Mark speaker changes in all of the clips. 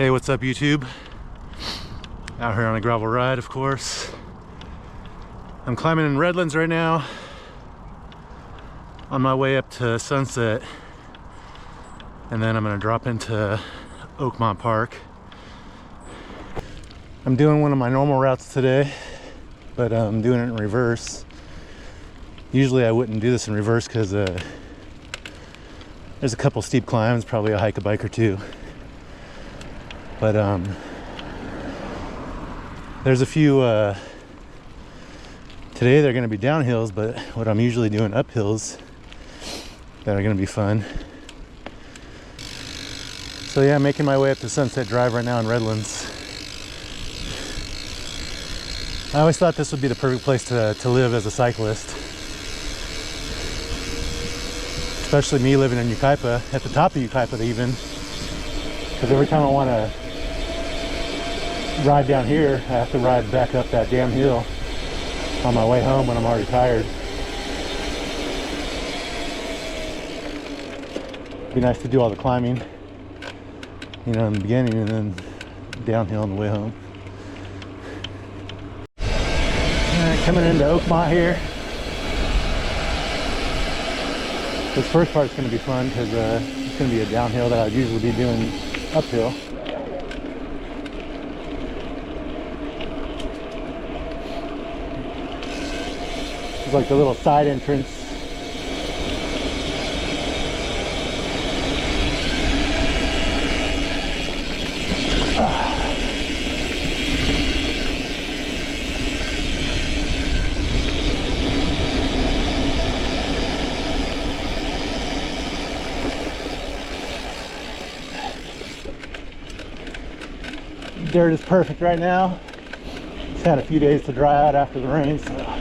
Speaker 1: Hey, what's up YouTube? Out here on a gravel ride, of course. I'm climbing in Redlands right now, on my way up to Sunset, and then I'm gonna drop into Oakmont Park. I'm doing one of my normal routes today, but I'm doing it in reverse. Usually I wouldn't do this in reverse because there's a couple steep climbs, probably a hike, a bike or two. But there's a few, today they're gonna be downhills, but what I'm usually doing uphills that are gonna be fun. So yeah, I'm making my way up to Sunset Drive right now in Redlands. I always thought this would be the perfect place to live as a cyclist. Especially me living in Yucaipa, at the top of Yucaipa even. Because every time I want to ride down here, I have to ride back up that damn hill on my way home when I'm already tired. It'd be nice to do all the climbing, you know, in the beginning, and then downhill on the way home. Alright, coming into Oakmont here. This first part's going to be fun because it's going to be a downhill that I'd usually be doing uphill. It's like the little side entrance. Dirt is perfect right now. It's had a few days to dry out after the rain, so.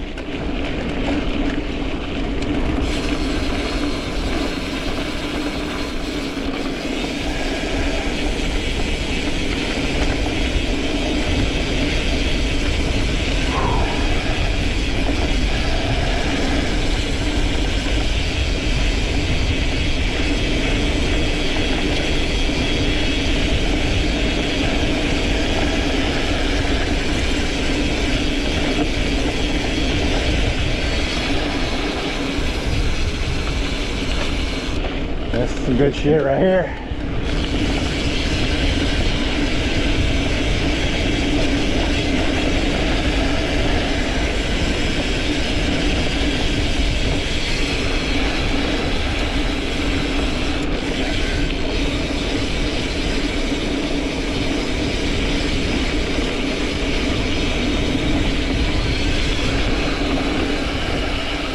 Speaker 1: That's some good shit right here.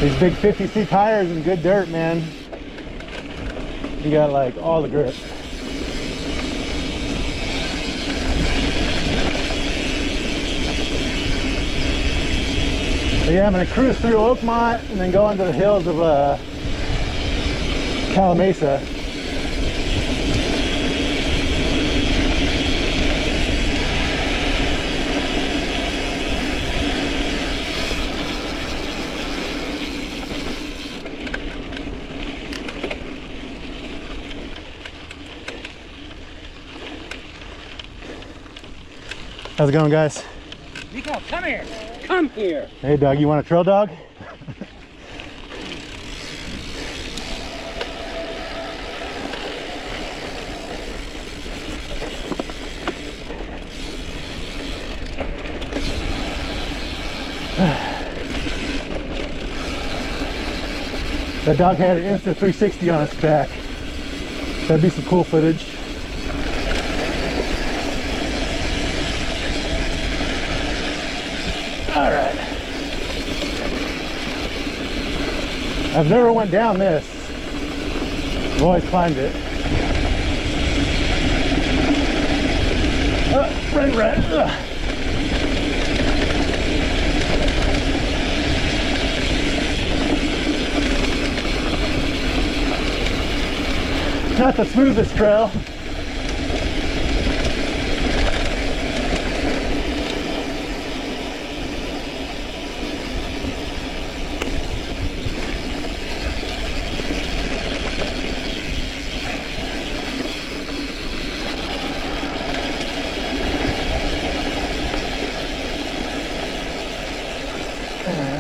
Speaker 1: These big 50C tires and good dirt, man. You got like all the grip. But yeah, I'm gonna cruise through Oakmont and then go into the hills of Calamasa. How's it going, guys?
Speaker 2: Nico, come here. Come here.
Speaker 1: Hey, dog, you want a trail dog? That dog had an instant 360 on its back. That'd be some cool footage. All right. I've never went down this. I've always climbed it. Red. Not the smoothest trail.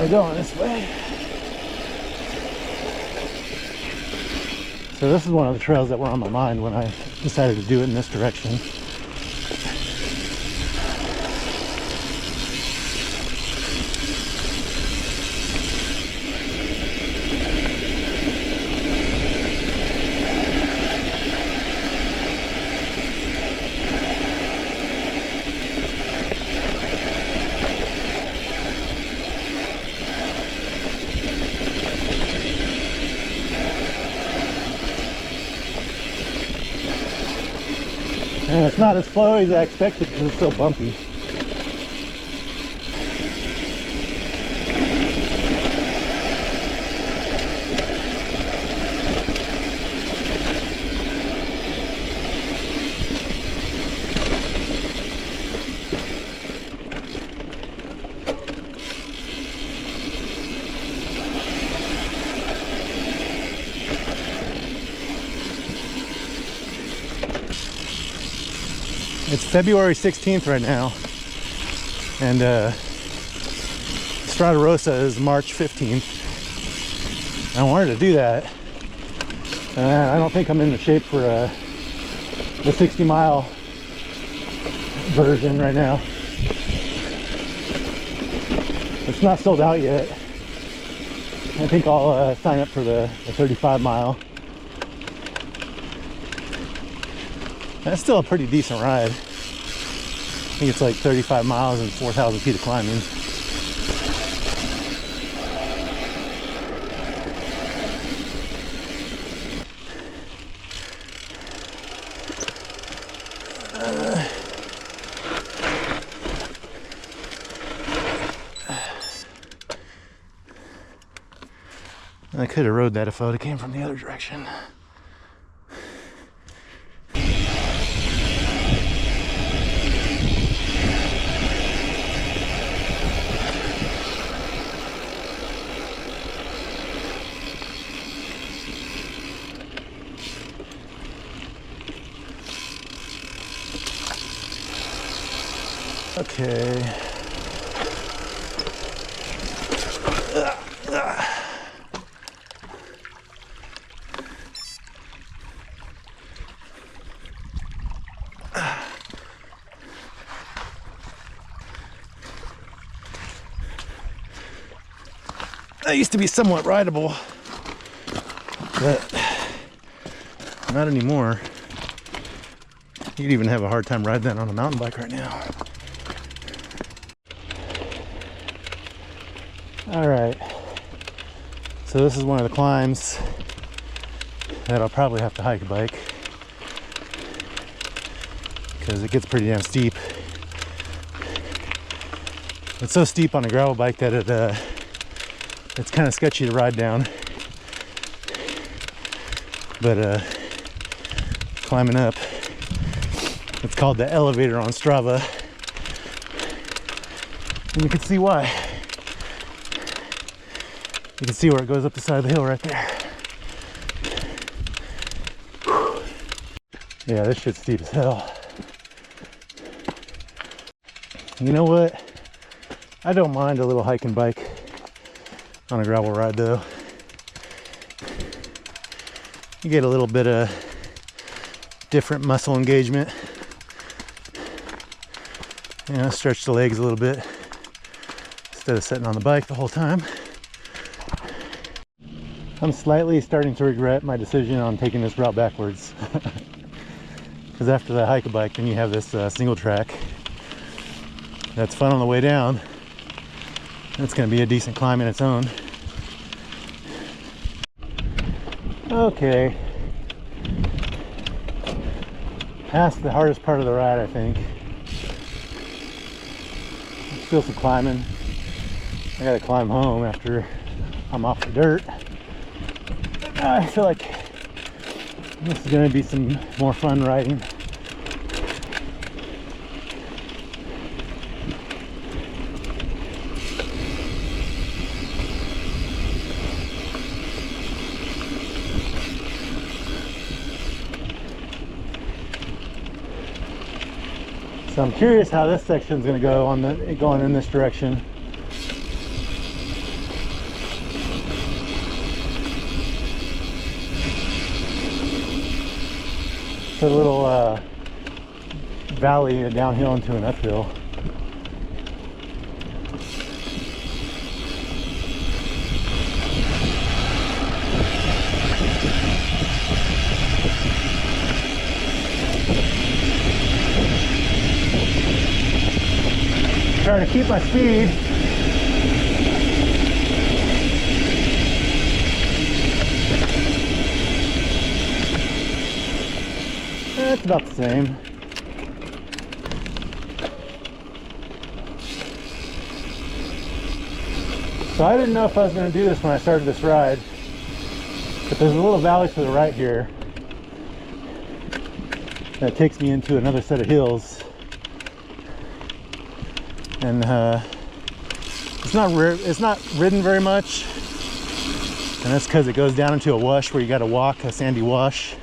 Speaker 1: we're going this way. So this is one of the trails that were on my mind when I decided to do it in this direction. And it's not as flowy as I expected because it's so bumpy. It's February 16th right now, and Strada Rosa is March 15th. I wanted to do that. I don't think I'm in the shape for the 60-mile version right now. It's not sold out yet. I think I'll sign up for the 35-mile. That's still a pretty decent ride. I think it's like 35 miles and 4,000 feet of climbing. I could have rode that if I would have came from the other direction. Okay. That used to be somewhat rideable, but not anymore. You'd even have a hard time riding that on a mountain bike right now. All right, so this is one of the climbs that I'll probably have to hike a bike because it gets pretty damn steep. It's so steep on a gravel bike that it's kind of sketchy to ride down, but climbing up, it's called the elevator on Strava, and you can see why. You can see where it goes up the side of the hill right there. Whew. Yeah, this shit's steep as hell. You know what? I don't mind a little hike and bike on a gravel ride though. You get a little bit of different muscle engagement. You know, stretch the legs a little bit instead of sitting on the bike the whole time. I'm slightly starting to regret my decision on taking this route backwards. Because after the hike a bike, then you have this single track. That's fun on the way down. It's going to be a decent climb in its own. Okay. Past the hardest part of the ride, I think. Still some climbing. I gotta climb home after I'm off the dirt. I feel like this is going to be some more fun riding. So I'm curious how this section is going to go on going in this direction. It's a little valley downhill into an uphill. Trying to keep my speed. It's about the same. So I didn't know if I was going to do this when I started this ride, but there's a little valley to the right here that takes me into another set of hills, and it's not ridden very much, and that's because it goes down into a wash where you got to walk, a sandy wash,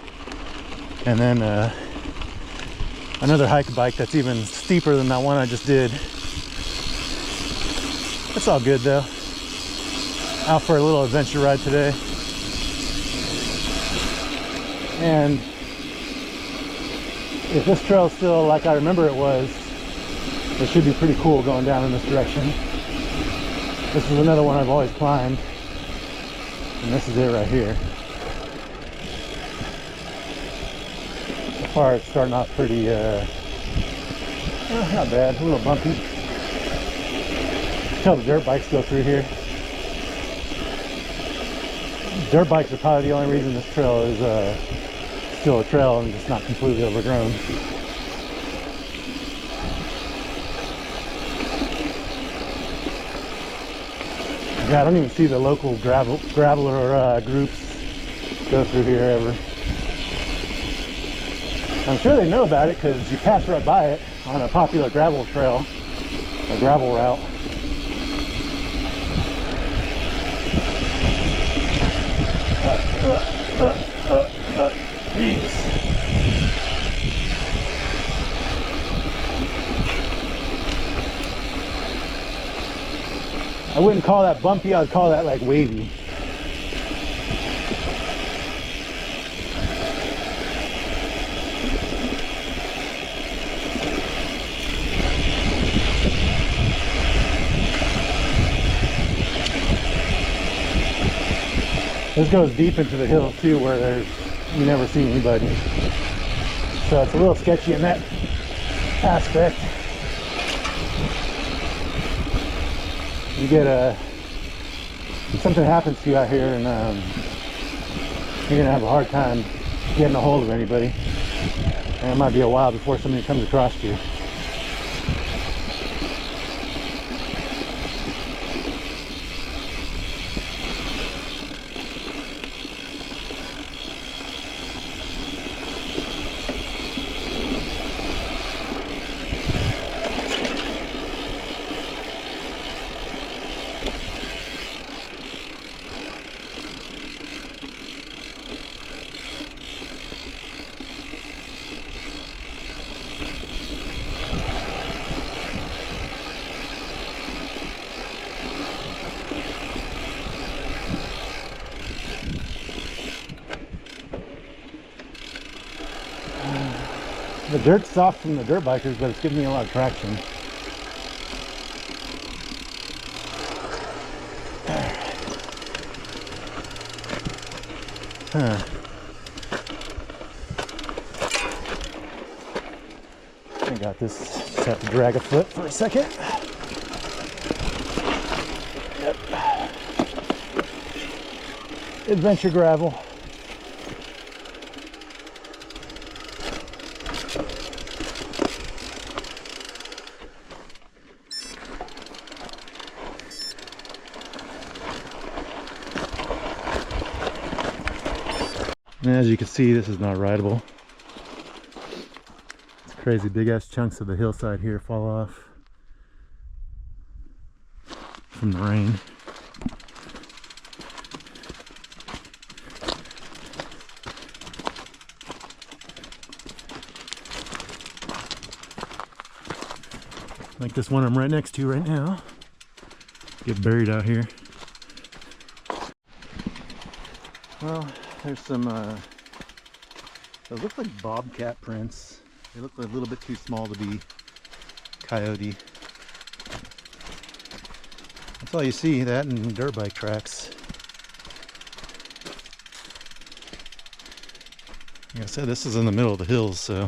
Speaker 1: and then another hike bike that's even steeper than that one I just did. It's all good though. Out for a little adventure ride today, and if this trail is still like I remember it was, it should be pretty cool going down in this direction. This is another one I've always climbed, and this is it right here. So far it's starting off pretty not bad, a little bumpy. Tell the dirt bikes go through here. Dirt bikes are probably the only reason this trail is still a trail and just not completely overgrown. Yeah, I don't even see the local graveler groups go through here ever. I'm sure they know about it because you pass right by it on a popular gravel trail, a gravel route. I wouldn't call that bumpy, I'd call that like wavy. This goes deep into the hills too, where you never see anybody. So it's a little sketchy in that aspect. You get if something happens to you out here, and you're gonna have a hard time getting a hold of anybody, and it might be a while before somebody comes across you. The dirt's soft from the dirt bikers, but it's giving me a lot of traction. I got this. Just have to drag a foot for a second. Yep. Adventure gravel. And as you can see, this is not rideable. It's crazy, big ass chunks of the hillside here fall off from the rain. Like this one I'm right next to right now. Get buried out here. Well, there's some So it looks like bobcat prints. They look a little bit too small to be coyote. That's all you see, that and dirt bike tracks. Like I said, this is in the middle of the hills, so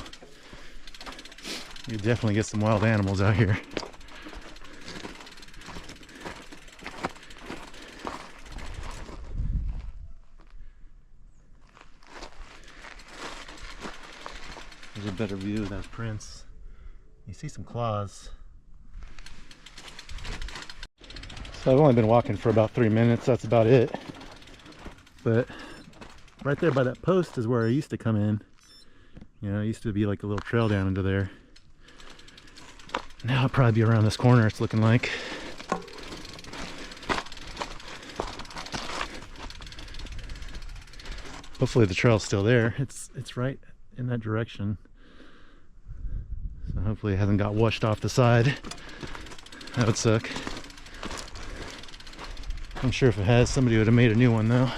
Speaker 1: you definitely get some wild animals out here. There's a better view of those prints. You see some claws. So I've only been walking for about 3 minutes, that's about it. But right there by that post is where I used to come in. You know, it used to be like a little trail down into there. Now I'll probably be around this corner, it's looking like. Hopefully the trail's still there. It's right in that direction. So hopefully it hasn't got washed off the side. That would suck. I'm sure if it has, somebody would have made a new one though.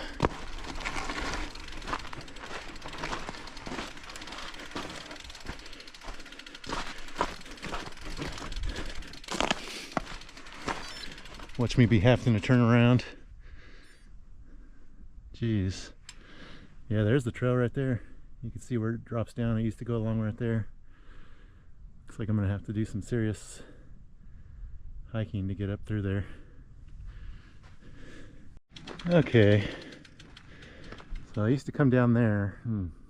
Speaker 1: Watch me be having to turn around. Jeez. Yeah, there's the trail right there. You can see where it drops down. It used to go along right there. Looks like I'm gonna have to do some serious hiking to get up through there. Okay. So I used to come down there,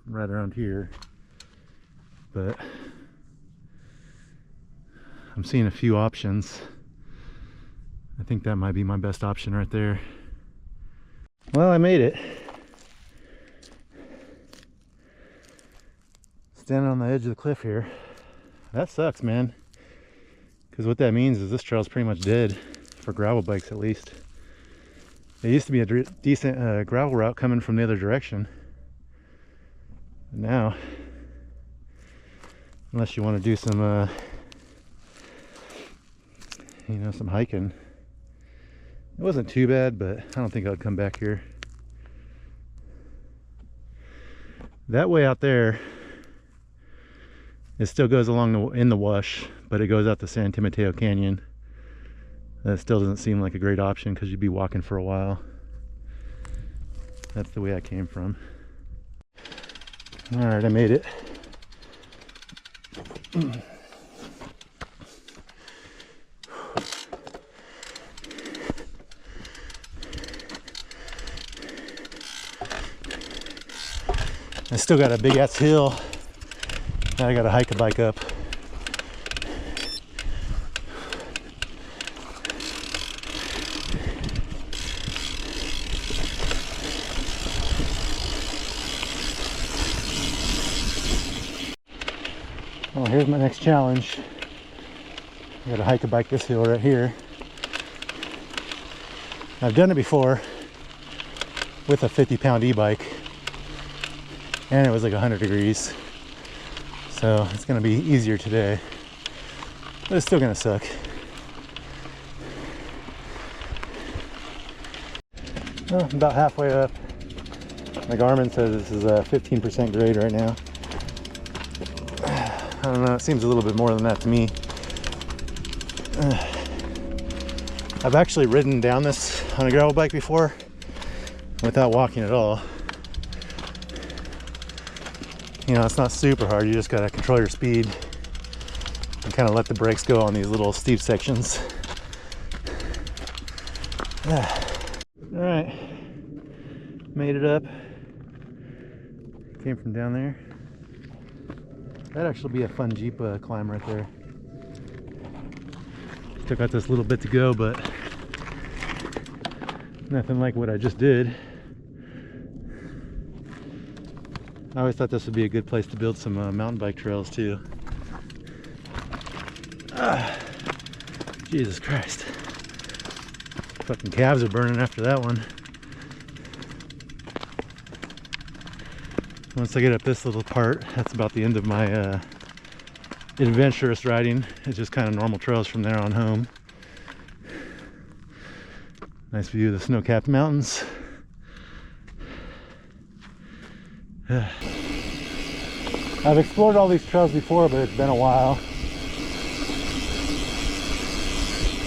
Speaker 1: right around here, but I'm seeing a few options. I think that might be my best option right there. Well, I made it. Standing on the edge of the cliff here. That sucks, man. Because what that means is this trail's pretty much dead, for gravel bikes at least. There used to be a decent gravel route coming from the other direction. But now, unless you want to do some, you know, some hiking. It wasn't too bad, but I don't think I would come back here. That way out there, it still goes along in the wash, but it goes out to San Mateo Canyon. That still doesn't seem like a great option because you'd be walking for a while. That's the way I came from. All right, I made it. I still got a big ass hill that I gotta hike a bike up. Well, here's my next challenge. I gotta hike a bike this hill right here. I've done it before with a 50-pound e-bike, and it was like 100 degrees. So it's gonna be easier today, but it's still gonna suck. Well, I'm about halfway up. My Garmin says this is a 15% grade right now. I don't know, it seems a little bit more than that to me. I've actually ridden down this on a gravel bike before without walking at all. You know, it's not super hard, you just gotta control your speed and kind of let the brakes go on these little steep sections. Alright, made it up. Came from down there. That'd actually be a fun Jeep climb right there. Still got this little bit to go, but nothing like what I just did. I always thought this would be a good place to build some mountain bike trails too. Jesus Christ. Fucking calves are burning after that one. Once I get up this little part, that's about the end of my adventurous riding. It's just kind of normal trails from there on home. Nice view of the snow-capped mountains. I've explored all these trails before, but it's been a while.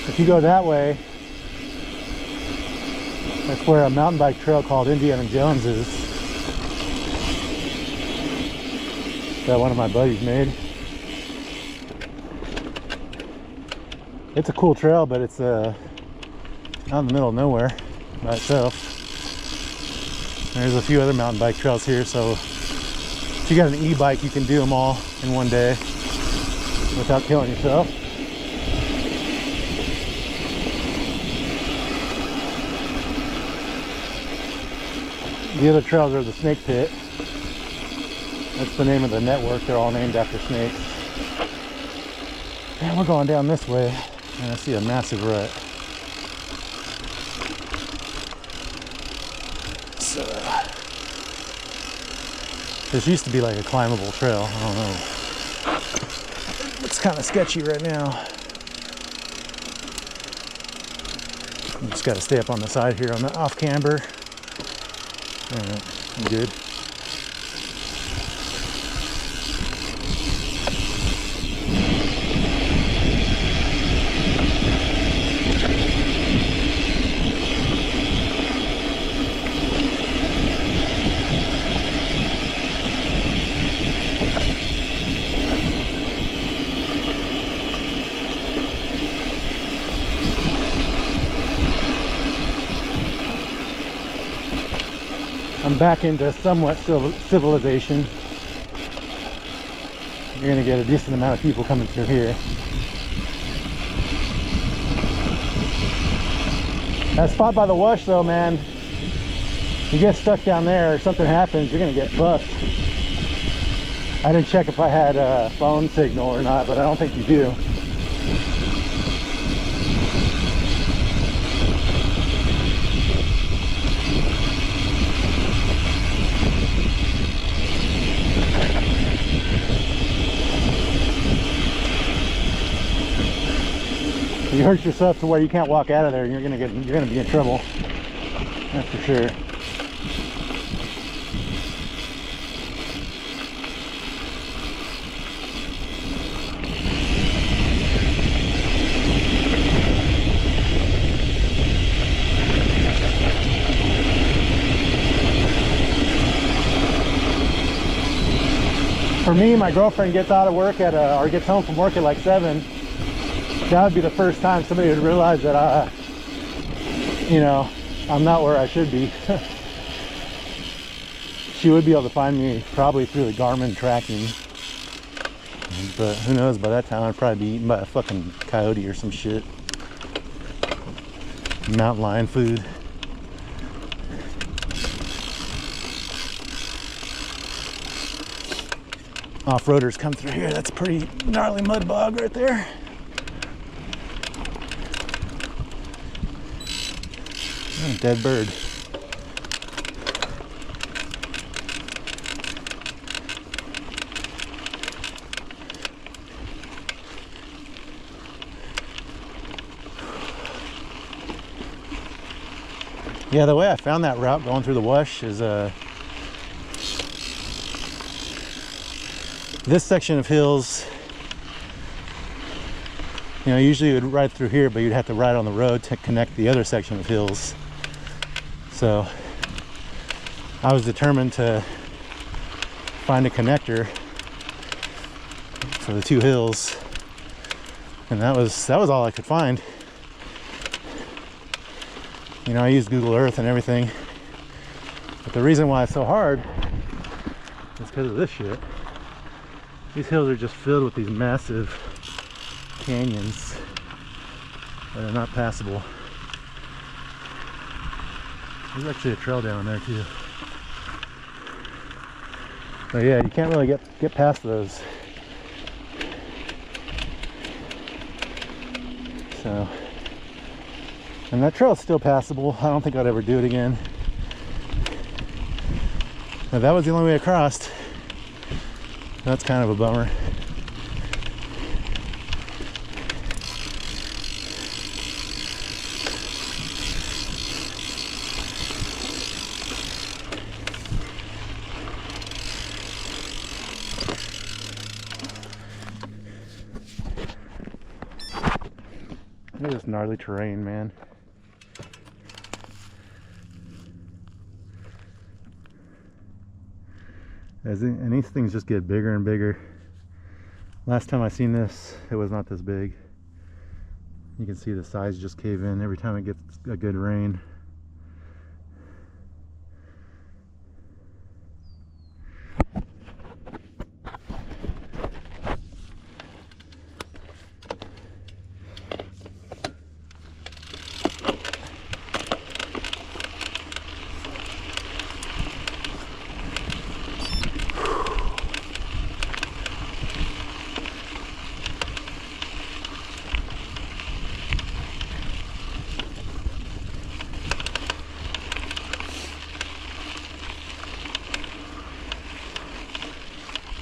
Speaker 1: If you go that way, that's where a mountain bike trail called Indiana Jones is, that one of my buddies made. It's a cool trail, but it's out in the middle of nowhere by itself. There's a few other mountain bike trails here, so if you got an e-bike, you can do them all in one day without killing yourself. The other trails are the Snake Pit. That's the name of the network. They're all named after snakes. And we're going down this way, and I see a massive rut. So, this used to be like a climbable trail. I don't know. It's kind of sketchy right now. You just got to stay up on the side here on the off camber. Alright, I'm good. I'm back into somewhat civilization. You're gonna get a decent amount of people coming through here. That spot by the wash though, man, you get stuck down there or something happens, you're gonna get fucked. I didn't check if I had a phone signal or not, but I don't think you do. You hurt yourself to where you can't walk out of there, and you're gonna be in trouble. That's for sure. For me, my girlfriend gets out of work or gets home from work at like 7. That would be the first time somebody would realize that you know, I'm not where I should be. She would be able to find me probably through the Garmin tracking, but who knows, by that time I'd probably be eaten by a fucking coyote or some shit. Mountain lion food. Off-roaders come through here. That's a pretty gnarly mud bog right there. Oh, dead bird. Yeah, the way I found that route going through the wash is this section of hills, you know, usually you would ride through here, but you'd have to ride on the road to connect the other section of hills. So I was determined to find a connector for the two hills, and that was all I could find. You know, I used Google Earth and everything, but the reason why it's so hard is because of this shit. These hills are just filled with these massive canyons that are not passable. There's actually a trail down there too. But yeah, you can't really get past those. So, and that trail's still passable. I don't think I'd ever do it again. But that was the only way I crossed. That's kind of a bummer. Look at this gnarly terrain, man. And these things just get bigger and bigger. Last time I seen this, it was not this big. You can see the sides just cave in every time it gets a good rain.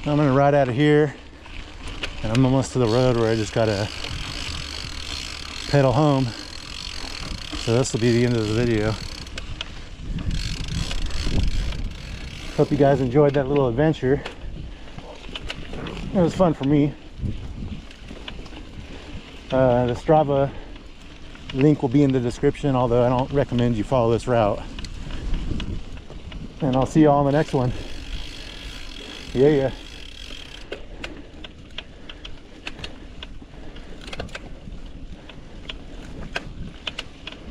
Speaker 1: I'm gonna ride out of here, and I'm almost to the road where I just gotta pedal home. So this will be the end of the video. Hope you guys enjoyed that little adventure. It was fun for me. The Strava link will be in the description, although I don't recommend you follow this route. And I'll see you all on the next one. Yeah.